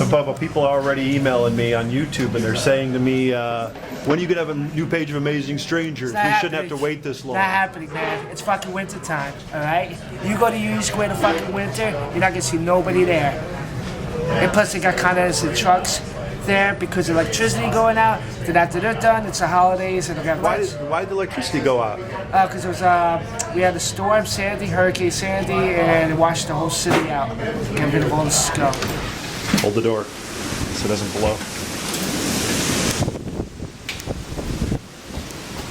Bubba, people are already emailing me on YouTube and they're saying to me, when are you going to have a new page of Amazing Strangers? We shouldn't have to wait this long. Not happening, man. It's fucking winter time, alright? You go to Union Square in the fucking winter, you're not going to see nobody there. And plus they got Continental trucks there because of electricity going out. Then after they're done, it's the holidays and Why did the electricity go out? Because it was we had a storm, Hurricane Sandy, and it washed the whole city out. Get rid of all the snow. Hold the door so it doesn't blow.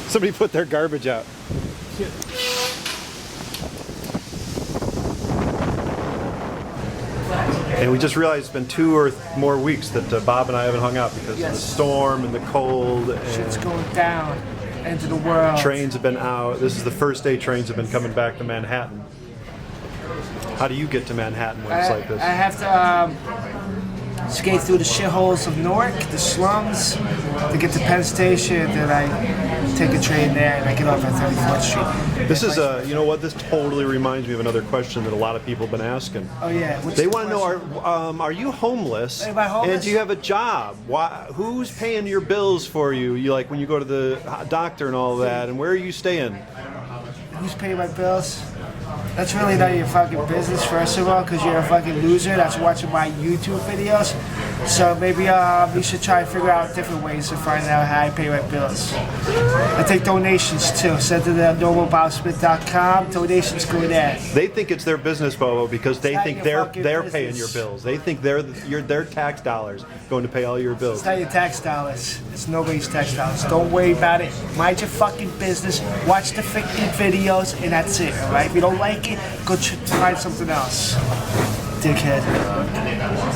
Somebody put their garbage out. And we just realized it's been 2 or more weeks that Bob and I haven't hung out because of the storm and the cold. And shit's going down into the world. Trains have been out. This is the first day trains have been coming back to Manhattan. How do you get to Manhattan when it's like this? I have to skate through the shitholes of Newark, the slums, to get to Penn Station. Then I take a train there and I get off at 34th Street. This is you know what? This totally reminds me of another question that a lot of people have been asking. Oh yeah. They want to know: are you homeless? Am I homeless? And do you have a job? Who's paying your bills for you? You like when you go to the doctor and all that? And where are you staying? Who's paying my bills? That's really not your fucking business, first of all, because you're a fucking loser that's watching my YouTube videos. So maybe you should try and figure out different ways to find out how I pay my bills. I take donations too. Send to the normalbobsmith.com. Donations go there. They think it's their business, Bobo, because they think they're paying your bills. They think their tax dollars going to pay all your bills. It's not your tax dollars. It's nobody's tax dollars. Don't worry about it. Mind your fucking business. Watch the fucking videos, and that's it. All right? If you don't like it, go find something else. Dickhead.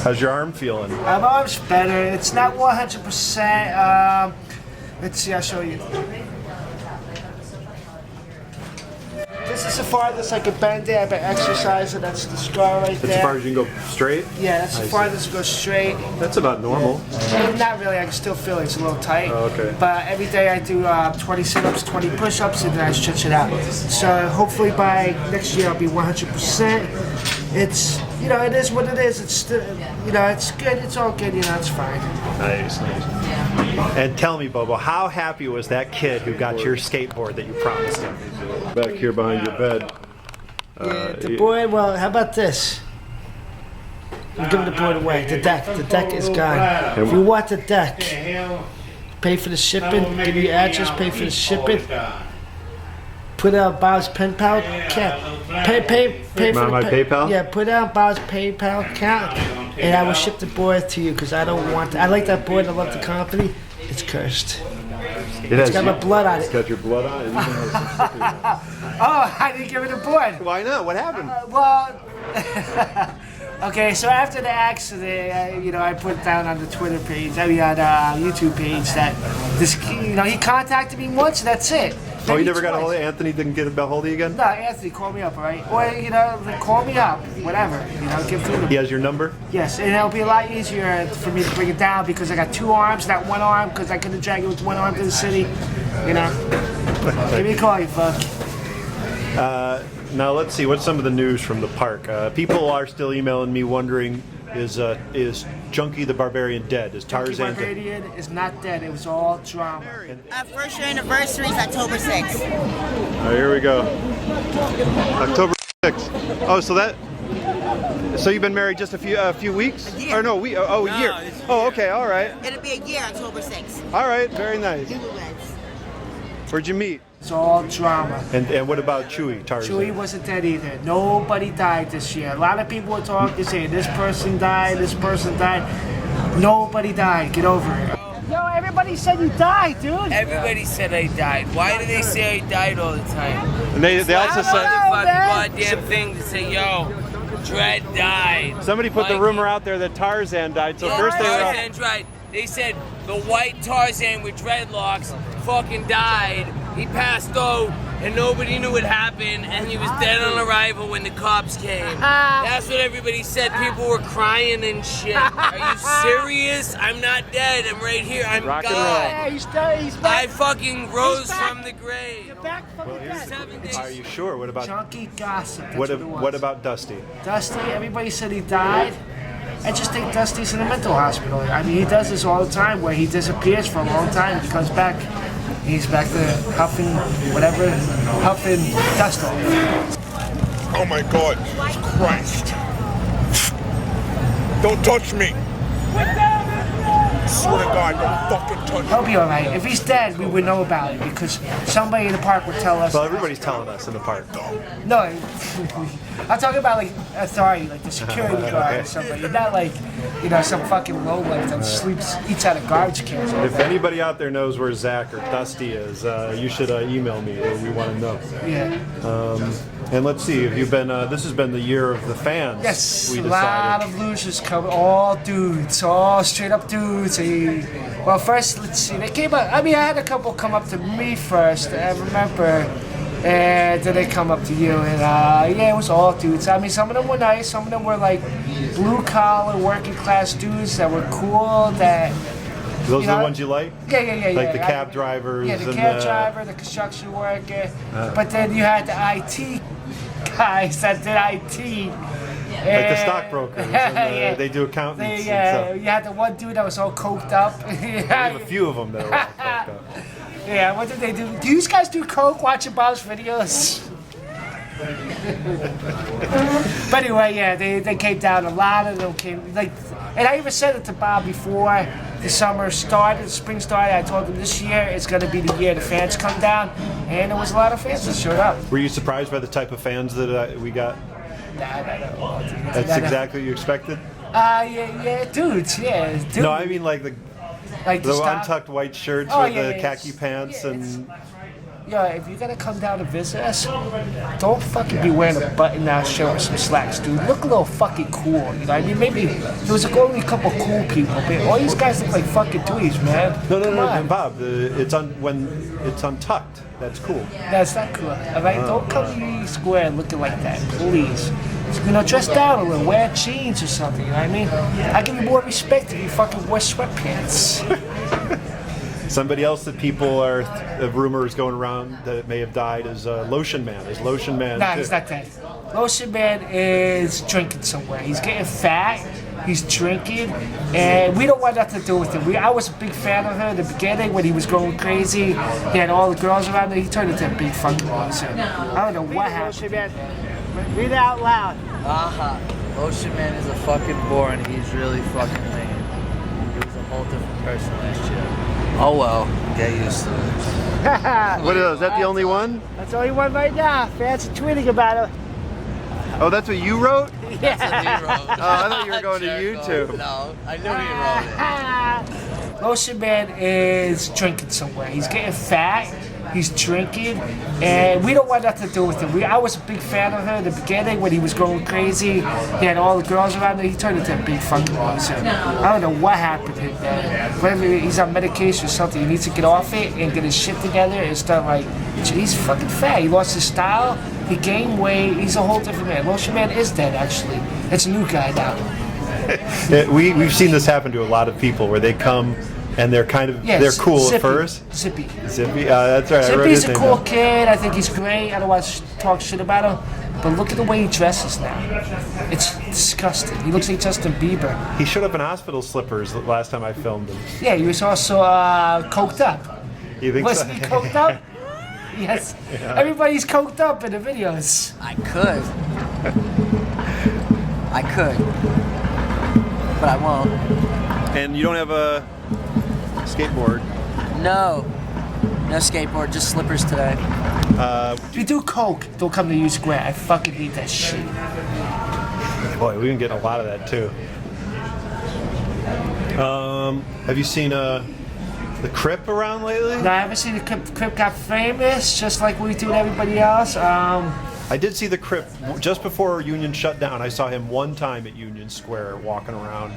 How's your arm feeling? My arm's better. It's not 100%. Let's see, I'll show you. This is the farthest I can bend it. I've been exercising. That's the scar right there. That's as far as you can go straight? Yeah, that's the farthest to go straight. That's about normal. Not really. I can still feel it. It's a little tight. Oh, okay. But every day I do 20 sit-ups, 20 push-ups, and then I stretch it out. So hopefully by next year I'll be 100%. It's, you know, it is what it is. It's still, you know, it's good. It's all good. You know, it's fine. Nice. And tell me, Bobo, how happy was that kid who got your skateboard that you promised him? Back here behind your bed. Yeah, the board, well, how about this? I'm giving the board away. The deck is gone. If you want the deck, pay for the shipping, give you your address, pay for the shipping. Put out Bob's pen pal account. Pay for my PayPal? Yeah, put out Bob's PayPal account, and I will ship the board to you because I don't want. I like that board. I love the company. It's cursed. It's got my blood on it. It's got your blood on it? Oh, I didn't give it a board. Why not? What happened? Okay, so after the accident, you know, I put down on the Twitter page, on the YouTube page that this, you know, he contacted me once. That's it. Oh, you never got a hold of Anthony? Didn't get a hold of you again? No, Anthony, call me up, all right? Or, you know, call me up, whatever. You know, give through. He has your number? Yes, and it'll be a lot easier for me to bring it down because I got 2 arms, not 1 arm, because I couldn't drag it with 1 arm to the city. You know, give me a call, you fuck. Now let's see. What's some of the news from the park? People are still emailing me wondering, is Junkie the Barbarian dead? Is Tarzan dead? Junkie Barbarian is not dead. It was all drama. Our first year anniversary is October 6th. Oh, here we go. October 6th. Oh, so you've been married just a few weeks? A year. Or no, a year. Oh, okay, all right. It'll be a year, October 6th. All right, very nice. Newlyweds. Where'd you meet? It's all drama. And what about Chewy, Tarzan? Chewy wasn't dead either. Nobody died this year. A lot of people were talking, saying this person died, this person died. Nobody died. Get over it. Yo, everybody said you died, dude. Everybody said I died. Why do they say I died all the time? And they also said goddamn thing to say, yo, Dread died. Somebody put the rumor out there that Tarzan died. So first they were Tarzan died. They said the white Tarzan with dreadlocks fucking died. He passed out and nobody knew what happened and he was dead on arrival when the cops came. That's what everybody said. People were crying and shit. Are you serious? I'm not dead. I'm right here. I'm Rock and God. Yeah, he's back. I fucking rose from the grave. You're back from the dead. 7 days. Are you sure? What about Junkie gossip. That's what it was. about Dusty? Dusty? Everybody said he died. I just think Dusty's in a mental hospital. I mean, he does this all the time where he disappears for a long time. He comes back. He's back to huffing dust off. Oh my God, Jesus Christ. Don't touch me. I swear to God, don't fucking touch me. He'll be alright. If he's dead, we would know about it because somebody in the park would tell us. Well, everybody's telling us in the park. No, I'm talking about like authority, like the security guard or somebody. Not like, you know, some fucking lowlife that sleeps, eats out of garbage cans. If anybody out there knows where Zach or Dusty is, you should email me. We want to know. Yeah. And let's see, have you been? This has been the year of the fans. Yes, we a decided. lot of losers coming, all dudes, all straight up dudes. Well, first, let's see, they came up. I mean, I had a couple come up to me first. I remember. And then they come up to you, and yeah, it was all dudes. I mean, some of them were nice, some of them were like blue collar, working class dudes that were cool. That Those are the ones you like? Yeah. Like the cab drivers. Yeah, the and cab driver, the construction worker. But then you had the IT guys that did IT. Like the stockbrokers, and they do accountants and stuff. You had the one dude that was all coked up. We have a few of them that are all coked up. Yeah, what did they do? Do you guys do coke watching Bob's videos? But anyway, yeah, they came down. A lot of them came. Like, and I even said it to Bob before the summer started, the spring started. I told him this year it's going to be the year the fans come down, and there was a lot of fans that showed up. Were you surprised by the type of fans that we got? Nah. That's exactly what you expected? Yeah, dudes. No, I mean like the stop. untucked white shirts Oh, with yeah, the yeah, khaki it's- pants yeah, and. Yo, if you're gonna come down to visit us, don't fucking be wearing a button-down shirt with some slacks, dude. Look a little fucking cool, you know? I mean, maybe there was only a couple cool people, but all these guys look like fucking dweebs, man. No, Bob. When it's untucked. That's cool. That's not cool. All right, don't come to Union Square looking like that, please. You know, dress down a little, wear jeans or something. You know what I mean? I give you more respect if you fucking wear sweatpants. Somebody else that people are rumors going around that it may have died is Lotion Man. Is Lotion Man? Nah, too? he's not dead. Lotion Man is drinking somewhere. He's getting fat. He's drinking, and we don't want nothing to do with him. I was a big fan of him in the beginning when he was going crazy. He had all the girls around him. He turned into a big fucking loser. I don't know what happened. Read it out loud. Lotion Man is a fucking bore and he's really fucking lame. He was a whole different person last year. Oh well, get used to it. What is that? The only one? That's the only one right now. Fans are tweeting about it. Oh, that's what you wrote? Yeah. That's what he wrote. Oh, I thought you were going to YouTube. No, I knew he wrote it. Lotion Man is drinking somewhere. He's getting fat. He's drinking, and we don't want nothing to do with him. I was a big fan of him in the beginning when he was going crazy. He had all the girls around him. He turned into a big fucking loser. I don't know what happened to him, man. Whether he's on medication or something, he needs to get off it and get his shit together and start like, he's fucking fat. He lost his style. He gained weight. He's a whole different man. Lotion Man is dead, actually. It's a new guy now. We've seen this happen to a lot of people where they come and they're kind of they're cool Zippy. at first. Zippy. That's right. I wrote Zippy's his a name cool down. kid. I think he's great. I don't want to talk shit about him. But look at the way he dresses now. It's disgusting. He looks like Justin Bieber. He showed up in hospital slippers the last time I filmed him. Yeah, he was also coked up. You think Wasn't so? he coked up? Yes. Yeah. Everybody's coked up in the videos. I could. But I won't. And you don't have a skateboard. No skateboard, just slippers today. If you do coke, don't come to U Square. I fucking hate that shit. Boy, we've been getting a lot of that too. Have you seen the Crip around lately? No, I haven't seen the Crip got famous, just like we do with everybody else. I did see the Crip just before Union shut down. I saw him one time at Union Square walking around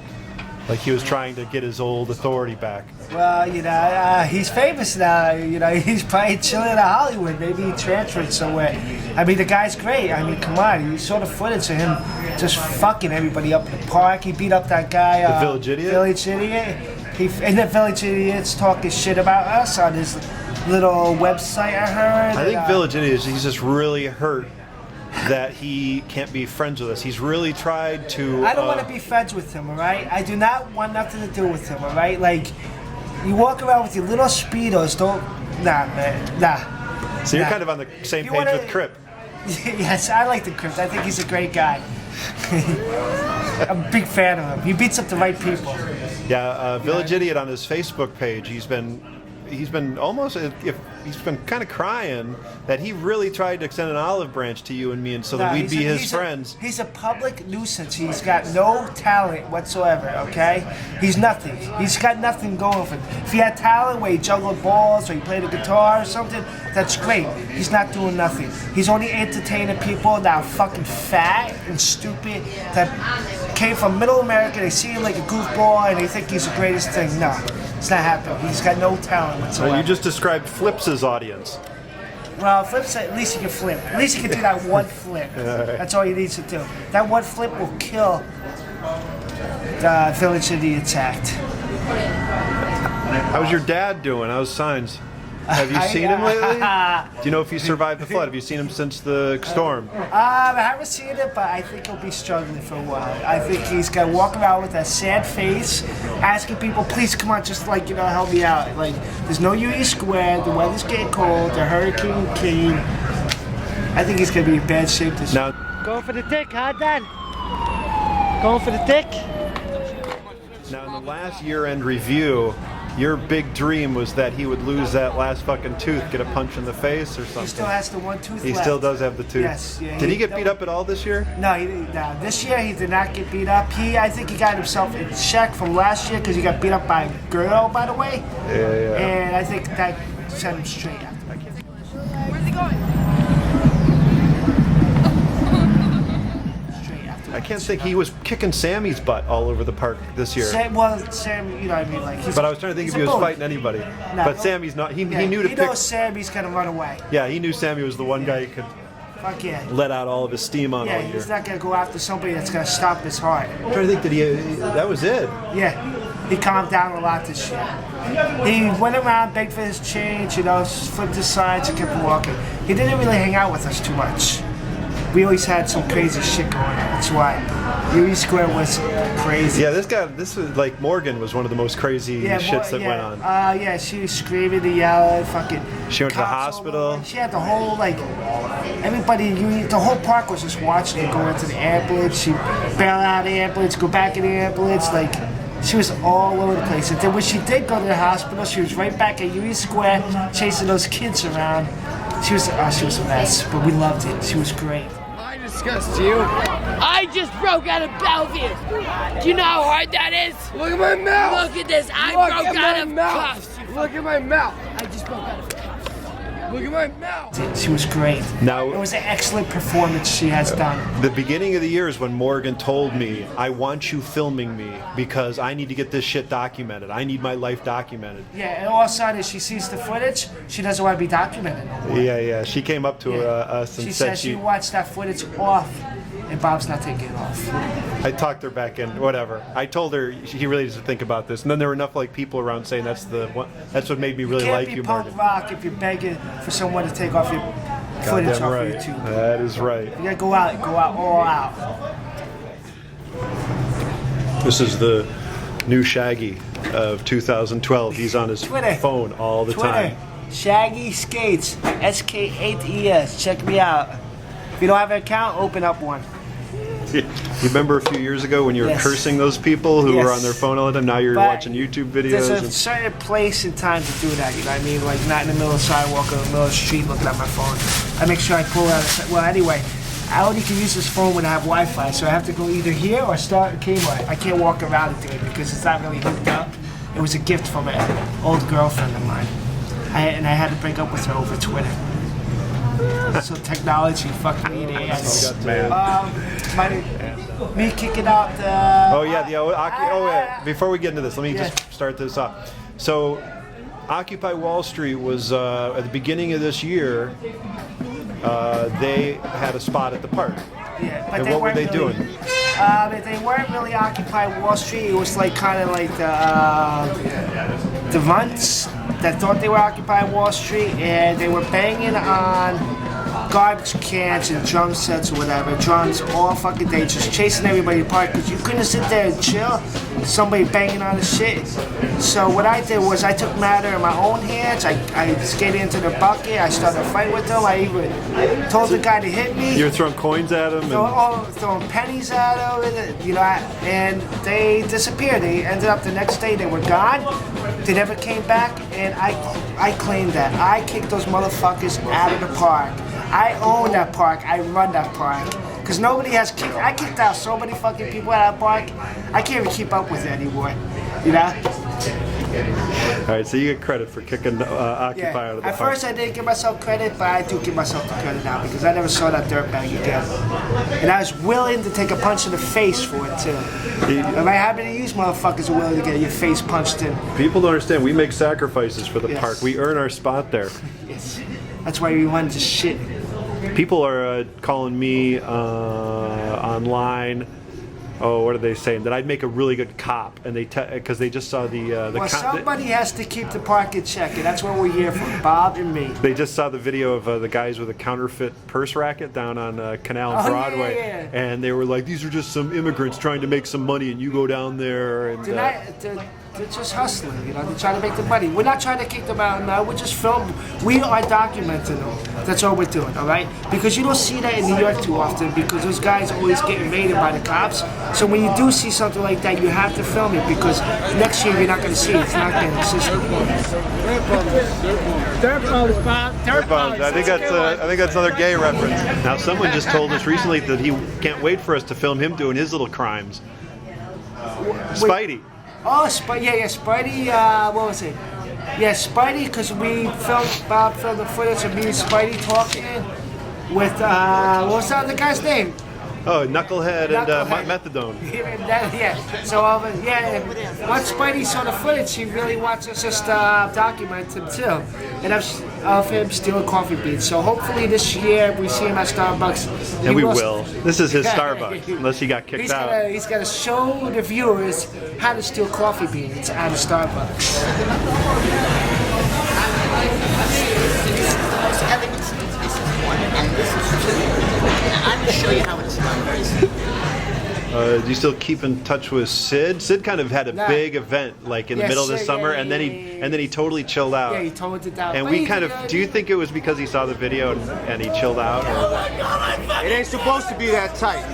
like he was trying to get his old authority back. Well, you know, he's famous now. You know, he's probably chilling in Hollywood. Maybe he transferred somewhere. I mean, the guy's great. I mean, come on. You saw the footage of him just fucking everybody up in the park. He beat up that guy. The Village Idiot? Village Idiot. And the Village Idiot's talking shit about us on his little website, I heard. I think Village Idiot, he's just really hurt that he can't be friends with us. He's really tried to. I don't want to be friends with him, all right? I do not want nothing to do with him, all right? Like, you walk around with your little speedos, nah, man, nah. So you're kind of on the same page with Crip. Yes, I like the Crip. I think he's a great guy. I'm a big fan of him. He beats up the right people. Yeah, Village Idiot on his Facebook page, he's been almost, he's been kind of crying that he really tried to extend an olive branch to you and me, and so that we'd be his friends. He's a public nuisance. He's got no talent whatsoever, okay? He's nothing. He's got nothing going for him. If he had talent where he juggled balls or he played a guitar or something, that's great. He's not doing nothing. He's only entertaining people that are fucking fat and stupid, that came from middle America. They see him like a goofball and they think he's the greatest thing. No, it's not happening. He's got no talent whatsoever. Well, you just described Flip's audience. Well, Flip's at least he can flip. At least he can do that one flip. That's all he needs to do. That one flip will kill the Village Idiot's act. How's your dad doing? How's Signs? Have you seen him lately? Do you know if he survived the flood? Have you seen him since the storm? I haven't seen it, but I think he'll be struggling for a while. I think he's gonna walk around with that sad face, asking people, "Please come on, just like help me out." Like, there's no Union Square. The weather's getting cold. The hurricane came. I think he's gonna be in bad shape this year. Going for the dick, huh, Dad? Going for the dick? Now, in the last year-end review, your big dream was that he would lose that last fucking tooth, get a punch in the face or something. He still has the one tooth left. He still does have the tooth. Yes. Yeah, did he get beat up at all this year? No, he didn't. No. This year he did not get beat up. I think he got himself in check from last year because he got beat up by a girl, by the way. Yeah. And I think that set him straight up. Where's he going? I can't think he was kicking Sammy's butt all over the park this year. Sam, you know what I mean? Like, but I was trying to think if he was fighting anybody. No. But Sammy's not. He knew to pick. He knows Sammy's gonna run away. Yeah, he knew Sammy was the one guy he could Fuck yeah. let out all of his steam on all year. He's not gonna go after somebody that's gonna stop his heart. I'm trying to think, that was it. Yeah, he calmed down a lot this year. He went around, begged for his change, flipped his signs and kept walking. He didn't really hang out with us too much. We always had some crazy shit going on. That's why. Union Square was crazy. Yeah, this was like Morgan was one of the most crazy shits that went on. Yeah, she was screaming and yelling, fucking. She went to the hospital. She had the whole, everybody in Union, the whole park was just watching her go into the ambulance. She bail out of the ambulance, go back in the ambulance, she was all over the place. And then when she did go to the hospital, she was right back at Union Square, chasing those kids around. She was a mess, but we loved it. She was great. I disgust you. I just broke out of Bellevue. Do you know how hard that is? Look at my mouth. Look at this. I broke out of cuffs. Look at my mouth. I just broke out of cuffs. Look at my mouth. She was great. Now, it was an excellent performance she has done. The beginning of the year is when Morgan told me, I want you filming me because I need to get this shit documented. I need my life documented. Yeah, and all of a sudden she sees the footage, she doesn't want to be documented no more. Yeah. She came up to us and said she watched that footage off, and Bob's not taking it off. I talked her back in, whatever. I told her he really needs to think about this. And then there were enough people around saying that's what made me really like you, Morgan. You can't be punk rock if you're begging for someone to take off your footage off YouTube. That is right. You gotta go out all out. This is the new Shaggy of 2012. He's on his phone all the time. Shaggy Skates, SK8ES. Check me out. If you don't have an account, open up one. You remember a few years ago when you were cursing those people who were on their phone all the time? Now you're watching YouTube videos. There's a certain place and time to do that, you know what I mean? Like not in the middle of the sidewalk or in the middle of the street looking at my phone. I make sure I pull out. Well, anyway, I only can use this phone when I have Wi-Fi, so I have to go either here or start a Kmart. I can't walk around and do it because it's not really hooked up. It was a gift from an old girlfriend of mine. And I had to break up with her over Twitter. So technology fucked me in the ass. Me kicking out before we get into this, let me just start this off. So, Occupy Wall Street was at the beginning of this year. They had a spot at the park. Yeah, but and what were they doing? They weren't really Occupy Wall Street. It was kind of like the runts that thought they were Occupy Wall Street, and they were banging on garbage cans and drum sets or whatever, drums all fucking day, just chasing everybody apart because you couldn't sit there and chill. Somebody banging on the shit. So what I did was I took matter in my own hands. I skated into the bucket. I started a fight with them. I even told the guy to hit me. You were throwing coins at him? Throwing pennies at them, and they disappeared. They ended up the next day, they were gone. They never came back, and I claimed that. I kicked those motherfuckers out of the park. I own that park. I run that park. Because nobody has kicked. I kicked out so many fucking people out of that park. I can't even keep up with it anymore. All right, so you get credit for kicking Occupy out of the At park. first, I didn't give myself credit, but I do give myself the credit now because I never saw that dirtbag again. And I was willing to take a punch in the face for it too. Am I happy to use motherfuckers are willing to get your face punched in? People don't understand. We make sacrifices for the Yes. park. We earn our spot there. Yes. That's why we wanted to shit. People are calling me online. Oh, what are they saying? That I'd make a really good cop, and because they just saw the. Well, somebody has to keep the park in check, and that's what we're here for, Bob and me. They just saw the video of the guys with a counterfeit purse racket down on Canal and Broadway, yeah. And they were like, "These are just some immigrants trying to make some money, and you go down there and." They're just hustling, They're trying to make the money. We're not trying to kick them out now. We're just filming. We are documenting them. That's all we're doing, all right? Because you don't see that in New York too often because those guys always get invaded by the cops. So when you do see something like that, you have to film it because next year you're not going to see it. It's not going to exist anymore. Dirt balls, Bob. Dirt balls. I think that's another gay reference. Now, someone just told us recently that he can't wait for us to film him doing his little crimes. Spidey. Oh, Spidey, what was it? Yeah, Spidey, because Bob filmed the footage of me and Spidey talking with, what was that other guy's name? Oh, Knucklehead and Methadone. So, once Spidey saw the footage, he really wants us to document him too. And of him stealing coffee beans. So hopefully this year we see him at Starbucks. And we will. This is his Starbucks, unless he got kicked out. He's going to show the viewers how to steal coffee beans out of Starbucks. I'm going to show you how it's done very simple. Do you still keep in touch with Sid? Sid kind of had a big event like in the middle of the summer, and then he totally chilled out. Yeah, he toned it down. And we kind of. Do you think it was because he saw the video and he chilled out? It ain't supposed to be that tight.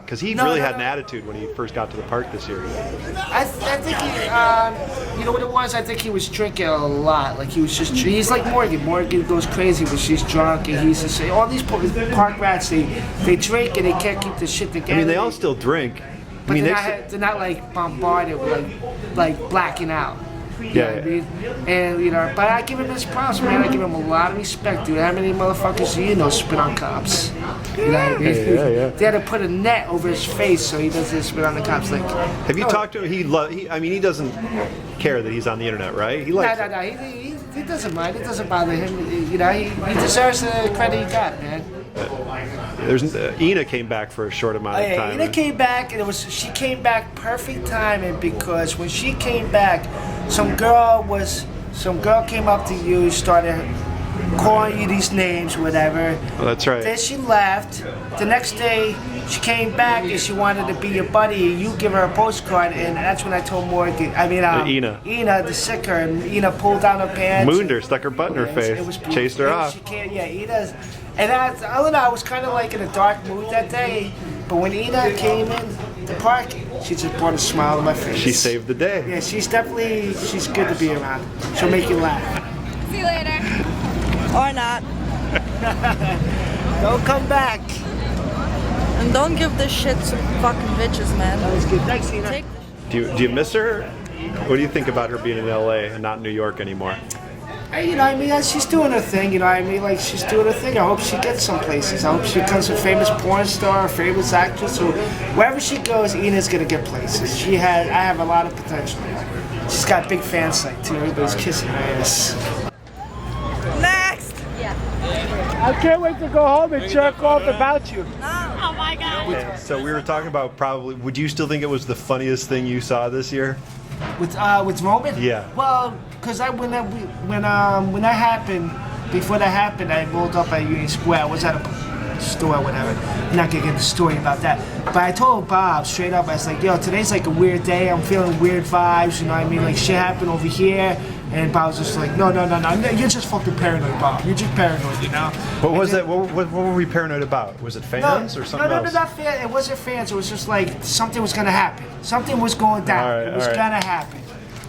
Because he really had an attitude when he first got to the park this year. I think he, you know what it was? I think he was drinking a lot. Like he's like Morgan. Morgan goes crazy when she's drunk, and he's just saying all these park rats. They drink and they can't keep the shit together. I mean, they all still drink. But they're not like bombarded with like blacking out. You know what I mean? And but I give him his props, man. I give him a lot of respect, dude. How many motherfuckers do you know spit on cops? You know what I mean? Yeah. They had to put a net over his face so he doesn't spit on the cops. Like, have you talked to him? He doesn't care that he's on the internet, right? He likes No. He doesn't mind. It doesn't bother him. He deserves the credit he got, man. Ena came back for a short amount of time. Ena came back, and she came back perfect timing because when she came back, some girl came up to you, started calling you these names, whatever. Oh, that's right. Then she left. The next day, she came back and she wanted to be your buddy. You give her a postcard, and that's when I told Morgan. Ena to sick her, and Ena pulled down her pants. Mooned her, stuck her butt in her face, chased her off. Ena's. And I don't know, I was kind of like in a dark mood that day, but when Ena came in the park, she just brought a smile to my face. She saved the day. Yeah, she's good to be around. She'll make you laugh. See you later. Or not. Don't come back. And don't give this shit to fucking bitches, man. That was good. Thanks, Ena. Do you miss her? What do you think about her being in LA and not in New York anymore? She's doing her thing, like she's doing her thing. I hope she gets some places. I hope she becomes a famous porn star, a famous actress, or wherever she goes, Ena's gonna get places. I have a lot of potential. She's got a big fan site too. Everybody's kissing her ass. Next! I can't wait to go home and jerk off about you. Oh my god. So we were talking about would you still think it was the funniest thing you saw this year? With Roman? Yeah. Well, because when that happened, before that happened, I rolled up at Union Square. I was at a store or whatever. I'm not gonna get the story about that. But I told Bob straight up, I was like, yo, today's like a weird day. I'm feeling weird vibes, you know what I mean? Like shit happened over here. And Bob was just like, no, you're just fucking paranoid, Bob. You're just paranoid, you know? What was that? What were we paranoid about? Was it fans or something else? No, not fans. It wasn't fans. It was just like something was gonna happen. Something was going down. All right, it was gonna happen.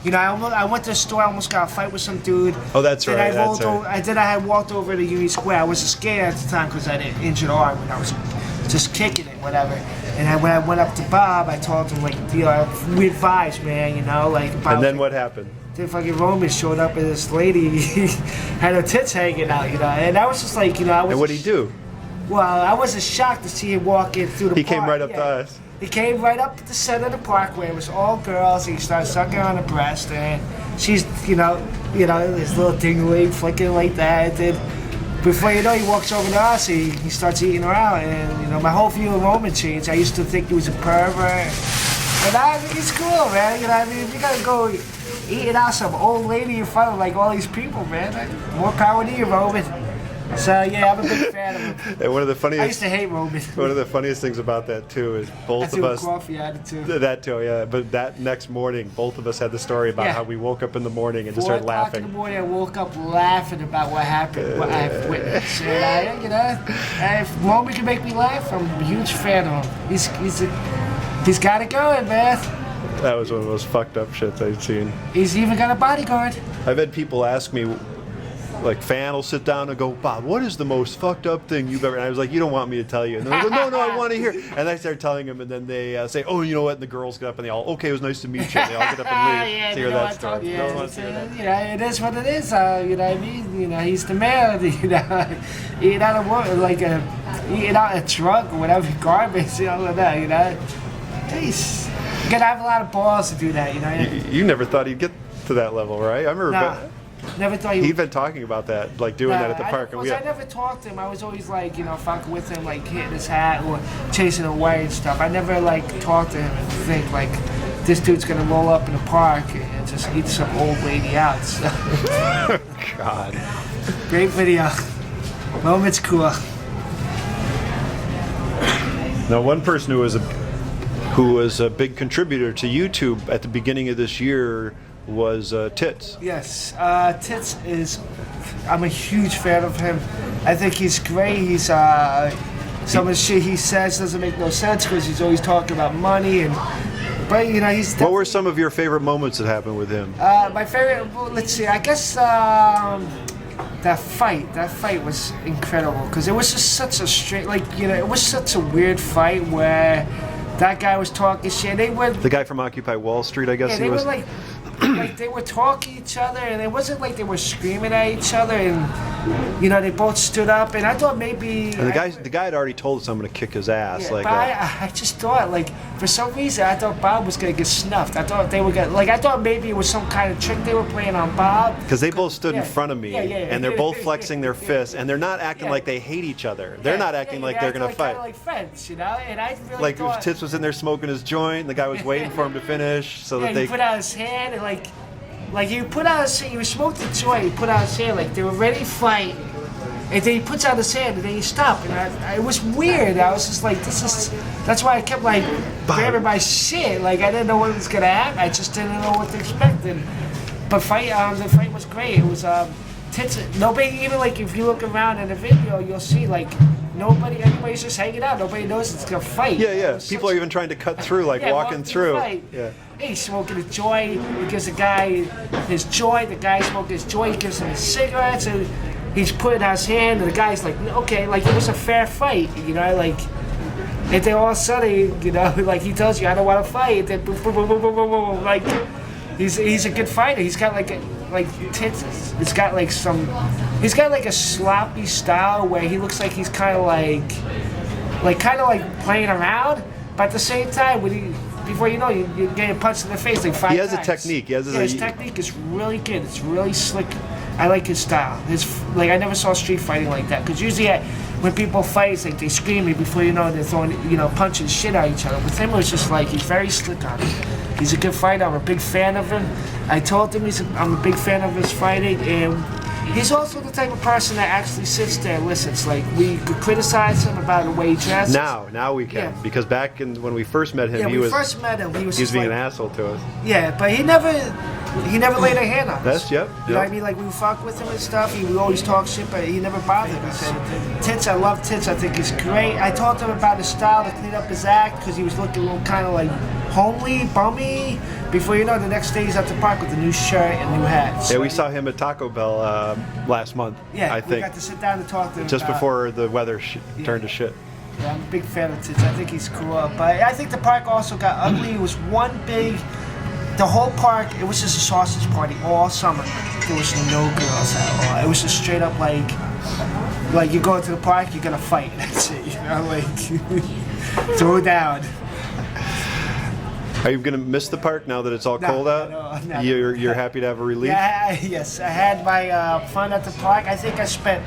You know, I went to the store. I almost got a fight with some dude. Oh, that's right. I had walked over to Union Square. I was scared at the time because I had an injured arm and I was just kicking it, whatever. And when I went up to Bob, I told him like, you know, weird vibes, man. You know, like. Bob, and then what happened? Then fucking Roman showed up and this lady had her tits hanging out, you know, and I was just like, you know, I was. And what'd he do? Well, I wasn't shocked to see him walk in through the park. He came right up to us. He came right up to the center of the park where it was all girls. He started sucking on her breast, and she's, you know, this little dingling flicking like that. And then before you know, he walks over to us. He starts eating her out, and you know, my whole view of Roman changed. I used to think he was a pervert, but I think he's cool, man. You know what I mean? You gotta go eating out some old lady in front of like all these people, man. Like, more power to you, Roman. So yeah, I'm a big fan of him. And one of the funniest. I used to hate Roman. One of the funniest things about that too is both of us. Coffee attitude. That too, yeah. But that next morning, both of us had the story about how we woke up in the morning and just started 4 o'clock laughing. in the morning, I woke up laughing about what happened, what I've witnessed. And you know, if Roman can make me laugh, I'm a huge fan of him. He's got it going, man. That was one of the most fucked up shits I've seen. He's even got a bodyguard. I've had people ask me, like, fan will sit down and go, Bob, what is the most fucked up thing you've ever... And I was like, you don't want me to tell you. And they go, no, I want to hear. And I start telling them, and then they say, oh, you know what? And the girls get up, and they all, okay, it was nice to meet you. And they all get up and leave to hear that story. No one wants to hear that. You know, it is what it is. You know what I mean? You know, he's the man. You know, eating out eating out a truck or whatever, garbage, you know, like that, you know. Jeez. You gotta have a lot of balls to do that, you know. You never thought he'd get to that level, right? I remember. Never thought he'd been talking about that, like doing that at the park. I never talked to him. I was always like, you know, fucking with him, like hitting his hat or chasing away and stuff. I never like talked to him and think like, this dude's gonna roll up in the park and just eat some old lady out. So. God. Great video. Moment's cool. Now, one person who was a big contributor to YouTube at the beginning of this year was Tits. Yes, Tits is. I'm a huge fan of him. I think he's great. He's some of the shit he says doesn't make no sense because he's always talking about money and. But you know, he's. What were some of your favorite moments that happened with him? My favorite. Well, let's see. I guess that fight was incredible because it was just such a straight, like, you know, it was such a weird fight where that guy was talking shit. They were the guy from Occupy Wall Street, I guess. Yeah, they were like they were talking to each other, and it wasn't like they were screaming at each other. And you know, they both stood up, and I thought maybe. And the guy had already told us I'm going to kick his ass. Yeah, like, but I just thought, like, for some reason, I thought Bob was going to get snuffed. I thought they were going, like, I thought maybe it was some kind of trick they were playing on Bob. Because they both stood in front of me, and they're both flexing their fists, and they're not acting like they hate each other. They're not acting like they're going to fight. Kind of like friends, you know. And I really like thought, if Tits was in there smoking his joint, and the guy was waiting for him to finish, so that they. He put out his hand and like he put out his hand. He was smoked the joint. He put out his hand like they were ready to fight. And then he puts out his hand and then he stopped. And it was weird. I was just like, that's why I kept like grabbing my shit. Like I didn't know what was gonna happen. I just didn't know what to expect. But the fight was great. It was Tits. Nobody, even like if you look around in the video, you'll see like everybody's just hanging out. Nobody knows it's gonna fight. Yeah. People are even trying to cut through, like walking through. Yeah. He's smoking a joint. He gives the guy his joint. The guy smoking his joint. He gives him his cigarettes. And he's putting out his hand. And the guy's like, okay, like it was a fair fight, you know, like. And then all of a sudden, you know, like he tells you, I don't want to fight. And then boom, boom, boom, boom, boom, boom, boom. Like he's a good fighter. He's got like Tits. He's got like a sloppy style where he looks like he's kind of like playing around, but at the same time, before you know, you're getting punched in the face like 5 times. He has a technique. His technique is really good. It's really slick. I like his style. I never saw street fighting like that. Because usually when people fight, it's like they scream me before you know they're throwing, you know, punching shit at each other. With him, it was just like he's very slick on it. He's a good fighter. I'm a big fan of him. I told him I'm a big fan of his fighting, and He's also the type of person that actually sits there and listens. Like, we could criticize him about the way he dresses. Now we can. Yeah. Because back when we first met him, Yeah, he when was we first met him, he was just being like, an asshole to us. yeah, but he never laid a hand on us. That's, yep. You know what I mean? Like, we would fuck with him and stuff. We always talk shit, but he never bothered us. And Tits, I love Tits. I think he's great. I talked to him about his style to clean up his act because he was looking a little kind of like homely, bummy. Before you know, the next day he's at the park with a new shirt and new hat. So Yeah, we saw him at Taco Bell last month. Yeah, I we think got to sit down and talk to him. just about- before the weather turned to shit. Yeah, I'm a big fan of Tits. I think he's cool. But I think the park also got ugly. It was one big. The whole park, it was just a sausage party all summer. There was no girls at all. It was just straight up like you go into the park, you're gonna fight. That's it. You know, like throw down. Are you gonna miss the park now that it's all cold out? No. You're happy to have a relief? Yeah, yes. I had my fun at the park. I think I spent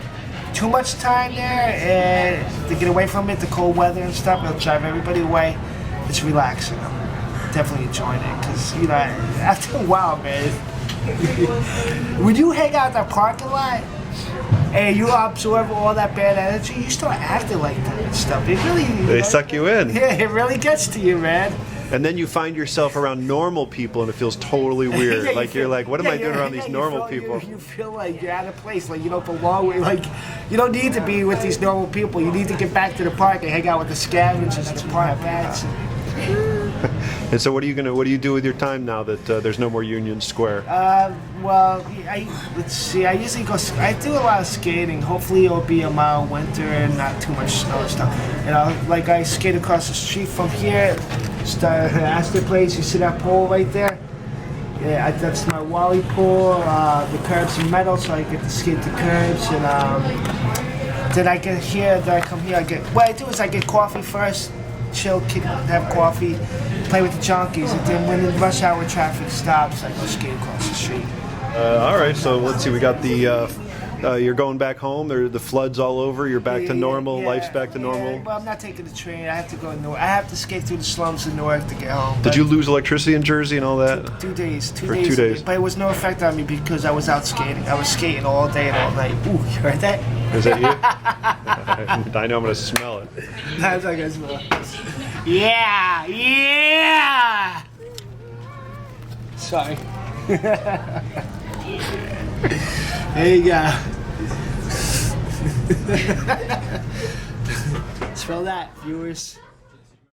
too much time there and to get away from it, the cold weather and stuff. It'll drive everybody away. It's relaxing. I'm definitely enjoying it because, you know, after a while, man, when you hang out at the parking lot and you absorb all that bad energy, you start acting like that and stuff. It really They suck you in. Yeah, it really gets to you, man. And then you find yourself around normal people and it feels totally weird. Yeah, like you're like, what am I doing around these normal people? You feel like you're out of place, like you don't belong with, like you don't need to be with these normal people. You need to get back to the park and hang out with the scavengers at the park bats. And so what do you do with your time now that there's no more Union Square? Well, let's see. I usually I do a lot of skating. Hopefully, it'll be a mild winter and not too much snow and stuff. You know, like I skate across the street from here. Start Astor Place. You see that pole right there? Yeah, that's my Wally pole. The curbs are metal, so I get to skate the curbs. And then I get here. Then I come here. What I do is I get coffee first. Chill, have coffee, play with the junkies, and then when the rush hour traffic stops, I go skate across the street. All right, so let's see. We got the. You're going back home. The floods all over. You're back to normal. Yeah, life's back to normal. Well, I'm not taking the train. I have to go to Newark. I have to skate through the slums in Newark to get home. Did you lose electricity in Jersey and all that? 2 days. For 2 days. But it was no effect on me because I was out skating. I was skating all day and all night. Ooh, you heard that? Is that you? I know I'm gonna smell it. That's like I smell. Yeah, yeah. Sorry. There you go. Smell that, viewers.